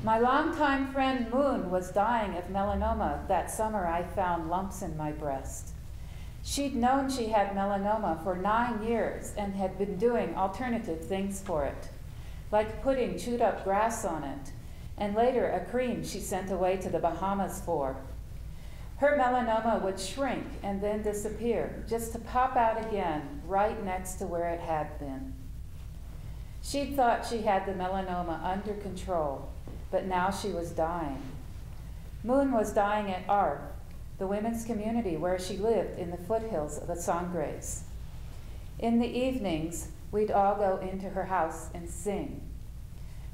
My longtime friend Moon was dying of melanoma that summer. I found lumps in my breast. She'd known she had melanoma for 9 years and had been doing alternative things for it, like putting chewed up grass on it, and later a cream she sent away to the Bahamas for. Her melanoma would shrink and then disappear, just to pop out again right next to where it had been. She'd thought she had the melanoma under control, but now she was dying. Moon was dying at III-5, the women's community where she lived in the foothills of the Sangres. In the evenings, we'd all go into her house and sing.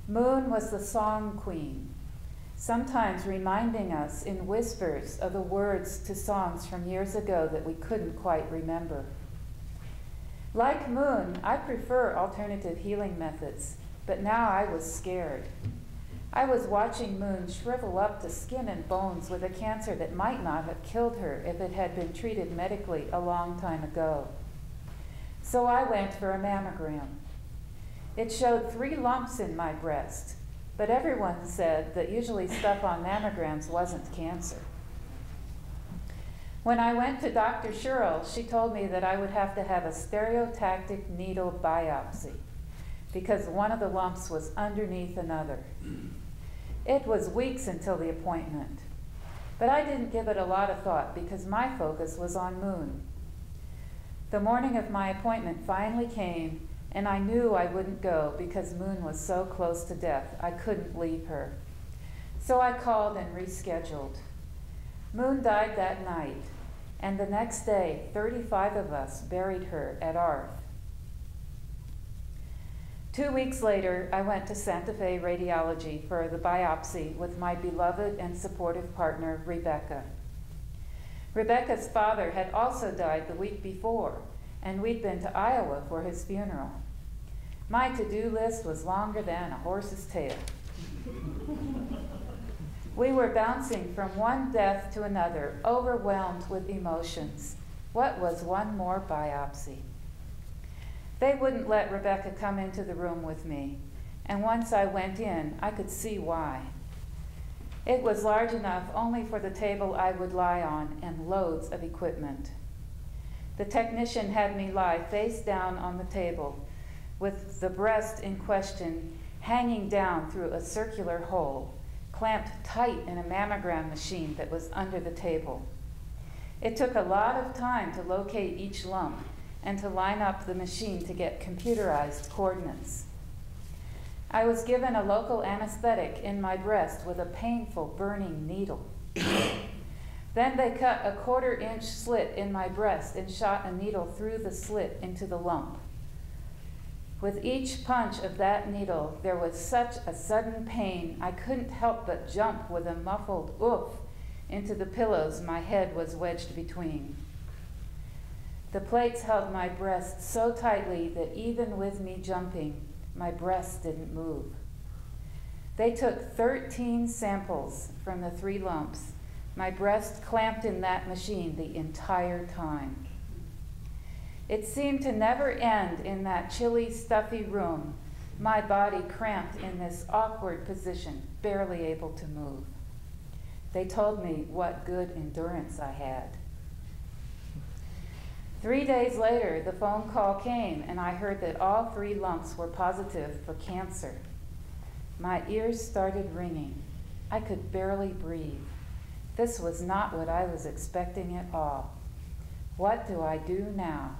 Moon was the song queen, sometimes reminding us in whispers of the words to songs from years ago that we couldn't quite remember. Like Moon, I prefer alternative healing methods, but now I was scared. I was watching Moon shrivel up to skin and bones with a cancer that might not have killed her if it had been treated medically a long time ago. So I went for a mammogram. It showed 3 lumps in my breast, but everyone said that usually stuff on mammograms wasn't cancer. When I went to Dr. Sherrill, she told me that I would have to have a stereotactic needle biopsy because one of the lumps was underneath another. It was weeks until the appointment, but I didn't give it a lot of thought because my focus was on Moon. The morning of my appointment finally came, and I knew I wouldn't go because Moon was so close to death I couldn't leave her. So I called and rescheduled. Moon died that night, and the next day 35 of us buried her at III-5. 2 weeks later, I went to Santa Fe Radiology for the biopsy with my beloved and supportive partner, Rebecca. Rebecca's father had also died the week before, and we'd been to Iowa for his funeral. My to-do list was longer than a horse's tail. We were bouncing from one death to another, overwhelmed with emotions. What was one more biopsy? They wouldn't let Rebecca come into the room with me, and once I went in, I could see why. It was large enough only for the table I would lie on and loads of equipment. The technician had me lie face down on the table, with the breast in question hanging down through a circular hole, clamped tight in a mammogram machine that was under the table. It took a lot of time to locate each lump and to line up the machine to get computerized coordinates. I was given a local anesthetic in my breast with a painful burning needle. Then they cut a 1/4-inch slit in my breast and shot a needle through the slit into the lump. With each punch of that needle, there was such a sudden pain, I couldn't help but jump with a muffled oof into the pillows my head was wedged between. The plates held my breast so tightly that even with me jumping, my breast didn't move. They took 13 samples from the 3 lumps, my breast clamped in that machine the entire time. It seemed to never end in that chilly, stuffy room, my body cramped in this awkward position, barely able to move. They told me what good endurance I had. 3 days later, the phone call came, and I heard that all 3 lumps were positive for cancer. My ears started ringing. I could barely breathe. This was not what I was expecting at all. What do I do now?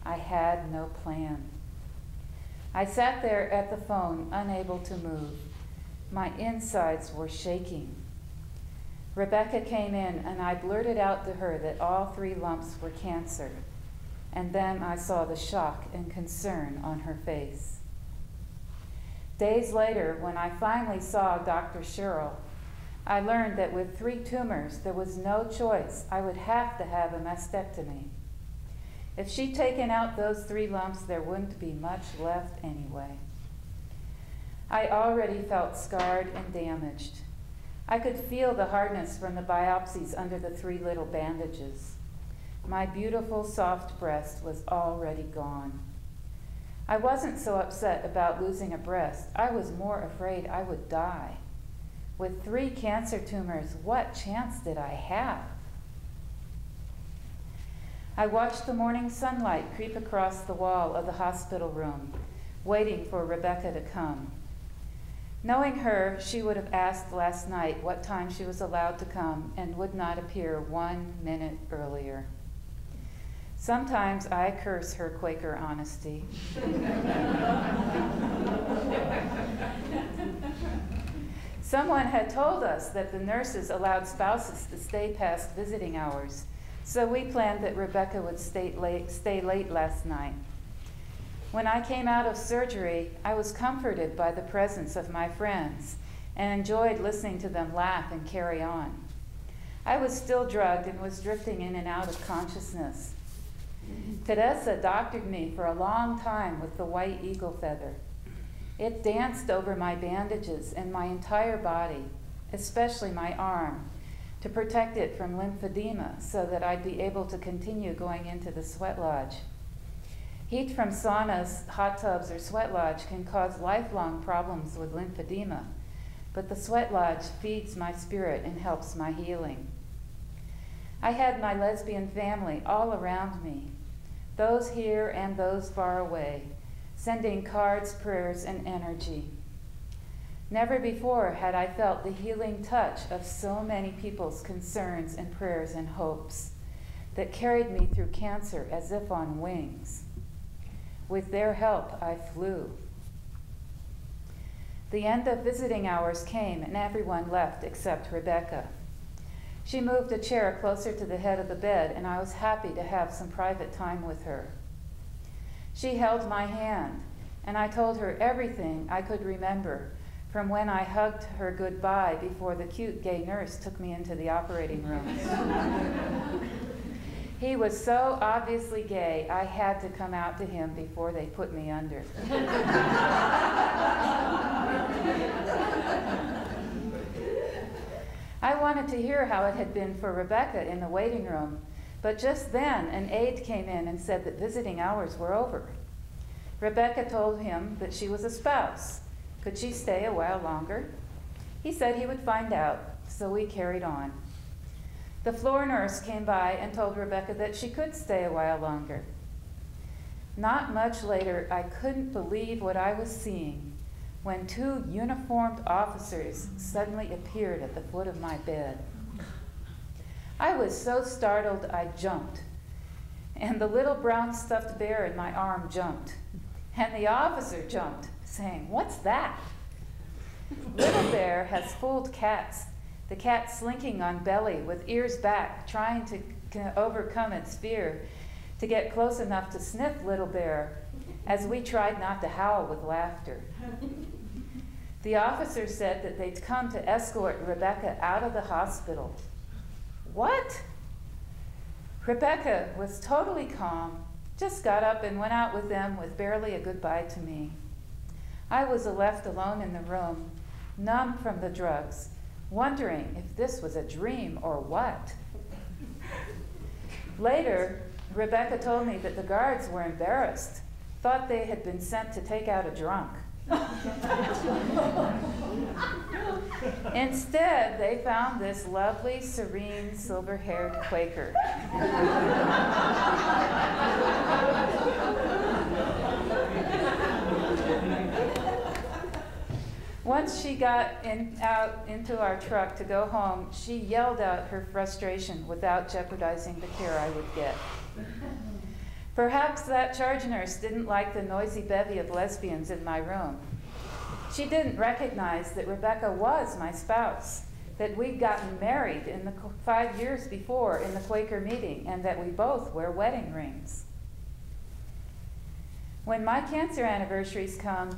I had no plan. I sat there at the phone, unable to move. My insides were shaking. Rebecca came in, and I blurted out to her that all 3 lumps were cancer. And then I saw the shock and concern on her face. Days later, when I finally saw Dr. Sherrill, I learned that with 3 tumors, there was no choice. I would have to have a mastectomy. If she'd taken out those 3 lumps, there wouldn't be much left anyway. I already felt scarred and damaged. I could feel the hardness from the biopsies under the 3 little bandages. My beautiful, soft breast was already gone. I wasn't so upset about losing a breast. I was more afraid I would die. With 3 cancer tumors, what chance did I have? I watched the morning sunlight creep across the wall of the hospital room, waiting for Rebecca to come. Knowing her, she would have asked last night what time she was allowed to come and would not appear 1 minute earlier. Sometimes I curse her Quaker honesty. Someone had told us that the nurses allowed spouses to stay past visiting hours, so we planned that Rebecca would stay late last night. When I came out of surgery, I was comforted by the presence of my friends and enjoyed listening to them laugh and carry on. I was still drugged and was drifting in and out of consciousness. Teresa doctored me for a long time with the white eagle feather. It danced over my bandages and my entire body, especially my arm, to protect it from lymphedema so that I'd be able to continue going into the sweat lodge. Heat from saunas, hot tubs, or sweat lodge can cause lifelong problems with lymphedema, but the sweat lodge feeds my spirit and helps my healing. I had my lesbian family all around me, those here and those far away, sending cards, prayers, and energy. Never before had I felt the healing touch of so many people's concerns and prayers and hopes that carried me through cancer as if on wings. With their help, I flew. The end of visiting hours came and everyone left except Rebecca. She moved a chair closer to the head of the bed and I was happy to have some private time with her. She held my hand and I told her everything I could remember from when I hugged her goodbye before the cute gay nurse took me into the operating room. He was so obviously gay, I had to come out to him before they put me under. I wanted to hear how it had been for Rebecca in the waiting room, but just then an aide came in and said that visiting hours were over. Rebecca told him that she was a spouse. Could she stay a while longer? He said he would find out, so we carried on. The floor nurse came by and told Rebecca that she could stay a while longer. Not much later, I couldn't believe what I was seeing when 2 uniformed officers suddenly appeared at the foot of my bed. I was so startled I jumped, and the little brown stuffed bear in my arm jumped, and the officer jumped, saying, "What's that?" Little Bear has fooled cats, the cat slinking on belly with ears back, trying to overcome its fear to get close enough to sniff Little Bear as we tried not to howl with laughter. The officer said that they'd come to escort Rebecca out of the hospital. What? Rebecca was totally calm, just got up and went out with them with barely a goodbye to me. I was left alone in the room, numb from the drugs, wondering if this was a dream or what. Later, Rebecca told me that the guards were embarrassed, thought they had been sent to take out a drunk. Instead, they found this lovely, serene, silver-haired Quaker. Once she got out into our truck to go home, she yelled out her frustration without jeopardizing the care I would get. Perhaps that charge nurse didn't like the noisy bevy of lesbians in my room. She didn't recognize that Rebecca was my spouse, that we'd gotten married in the 5 years before in the Quaker meeting, and that we both wear wedding rings. When my cancer anniversaries come,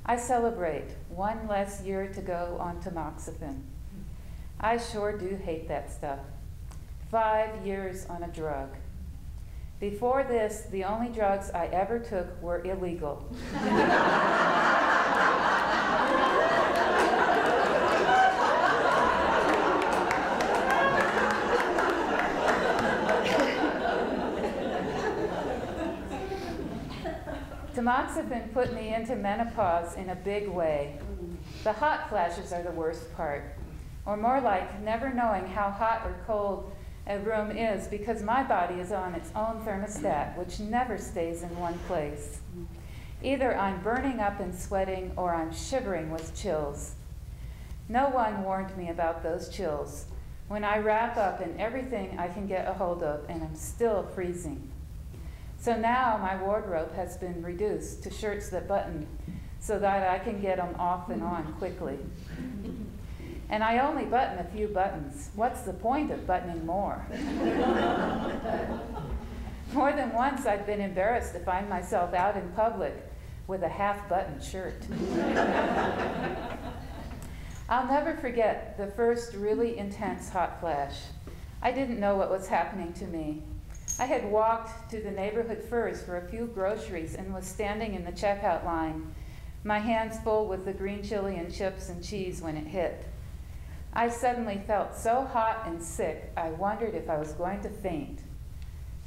I celebrate 1 less year to go on tamoxifen. I sure do hate that stuff. 5 years on a drug. Before this, the only drugs I ever took were illegal. Tamoxifen put me into menopause in a big way. The hot flashes are the worst part. or more like never knowing how hot or cold a room is because my body is on its own thermostat, which never stays in one place. Either I'm burning up and sweating or I'm shivering with chills. No one warned me about those chills when I wrap up in everything I can get a hold of and I'm still freezing. So now my wardrobe has been reduced to shirts that button so that I can get them off and on quickly. And I only button a few buttons. What's the point of buttoning more? More than once I've been embarrassed to find myself out in public with a half-buttoned shirt. I'll never forget the first really intense hot flash. I didn't know what was happening to me. I had walked to the neighborhood first for a few groceries and was standing in the checkout line, my hands full with the green chili and chips and cheese when it hit. I suddenly felt so hot and sick, I wondered if I was going to faint.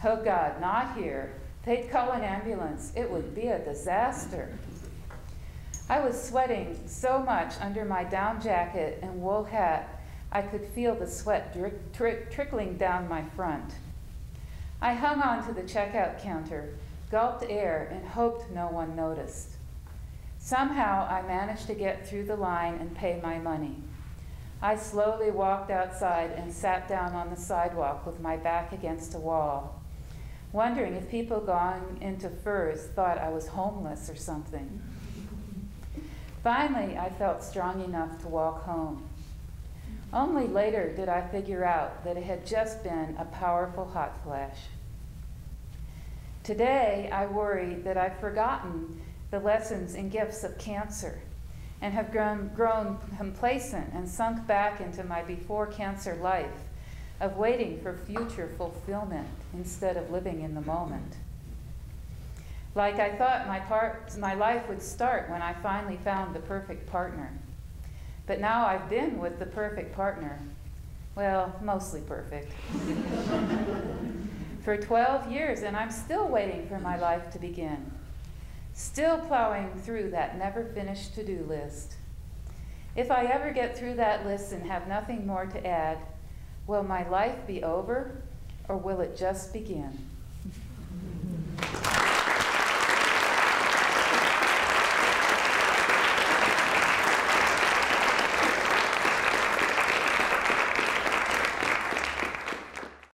Oh God, not here. They'd call an ambulance. It would be a disaster. I was sweating so much under my down jacket and wool hat, I could feel the sweat trickling down my front. I hung on to the checkout counter, gulped air, and hoped no one noticed. Somehow I managed to get through the line and pay my money. I slowly walked outside and sat down on the sidewalk with my back against a wall, wondering if people going into furs thought I was homeless or something. Finally, I felt strong enough to walk home. Only later did I figure out that it had just been a powerful hot flash. Today, I worry that I've forgotten the lessons and gifts of cancer and have grown complacent and sunk back into my before-cancer life of waiting for future fulfillment instead of living in the moment. Like I thought my life would start when I finally found the perfect partner. But now I've been with the perfect partner. Well, mostly perfect. For 12 years, and I'm still waiting for my life to begin. Still plowing through that never-finished to-do list. If I ever get through that list and have nothing more to add, will my life be over, or will it just begin?